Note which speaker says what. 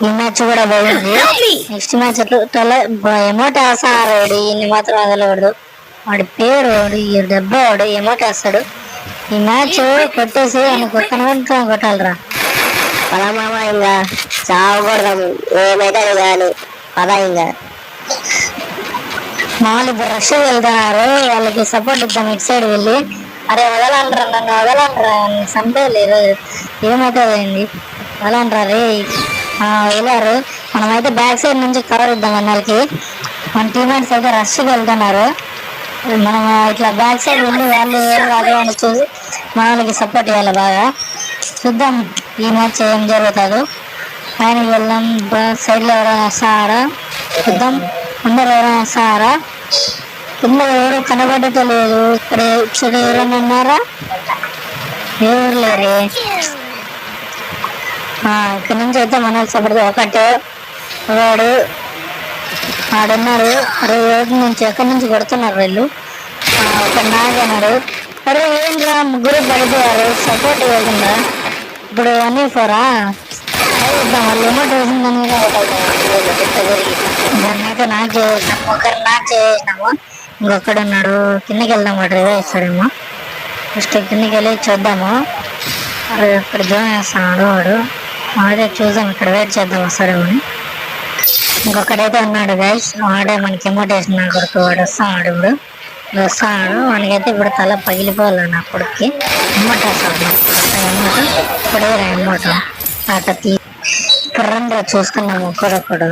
Speaker 1: ఈ మ్యాచ్ కూడా బాగుంది. నెక్స్ట్ మ్యాచ్ ఎమోట్ వేస్తాడు, ఇన్ని మాత్రం వదలకూడదు. వాడి పేరు వాడు ఈ దెబ్బ వాడు ఎమోట్ వేస్తాడు. ఈ మ్యాచ్ కొట్టేసి ఆయన కొట్టాలరా.
Speaker 2: పదా మామ ఇంకా చావకూడదాము, ఏమైతే కానీ పదా ఇంకా.
Speaker 1: మామూలు ఇప్పుడు రష్ వెళ్తున్నారు, వాళ్ళకి సపోర్ట్ ఇద్దాం ఇటు సైడ్ వెళ్ళి. అరే వదలంటారా, నన్ను వదలంటారా, చంపేయలేరు, ఏమవుతుందండి వదలంటారా రే. వెళ్ళారు, మనమైతే బ్యాక్ సైడ్ నుంచి కవర్ ఇద్దాం అన్నకి. మన టీమేట్స్ అయితే రష్కి వెళ్తున్నారు, మనం ఇట్లా బ్యాక్ సైడ్ వెళ్ళి వాళ్ళు అదే అని చూసి మన వాళ్ళకి సపోర్ట్ ఇవ్వాలి బాగా. చూద్దాం ఈ మ్యాచ్ ఏం జరుగుతుందో. పైన వెళ్దాం, సైడ్లో ఎవరైనా వస్తారా చూద్దాం, అందరు ఎవరైనా వస్తారా. కింద ఎవరు కనబడటం లేదు, ఇక్కడ ఎవరైనా ఉన్నారా, ఎవరు లేరు. ఇక్కడ నుంచి అయితే మన సపోర్ట్ ఒకటే వాడు ఆడున్నారు. అరే నుంచి ఎక్కడి నుంచి కొడుతున్నారు వీళ్ళు. ఒక నాగన్నాడు, అరే ఏంట్రా ముగ్గురు పడిపోయారు సపోర్ట్ ఇవ్వకుండా. ఇప్పుడు 1v4 ఇద్దాం, వాళ్ళు ఎమోట్ వేసిందని దాన్ని అయితే నాకు చేసినాము, ఒకరు నాకు చేసినాము. ఇంకొకడు ఉన్నాడు, కిందకి వెళ్దాం, వాడు రివైవ్ వేస్తాడేమో. ఫస్ట్ కిందకి వెళ్ళి చూద్దాము. అరే ఇక్కడ జాయిన్ చేస్తున్నాడు వాడు, అదే చూద్దాం, ఇక్కడ వెయిట్ చేద్దాం వస్తాడేమో అని. ఇంకొకడైతే ఉన్నాడు గైస్, వాడే మనకి ఎమోట్ వేసిన కొడుకు, వాడు వస్తున్నాడు ఇప్పుడు వస్తున్నాడు. వానికైతే ఇప్పుడు తల పగిలిపోవాలి నా కొడుక్కి. ఎమ్మట వస్తాడు ఇప్పుడే ఎమ్మట ఆట తీ చూసుకున్నాము ఒక్కడొక్కడు.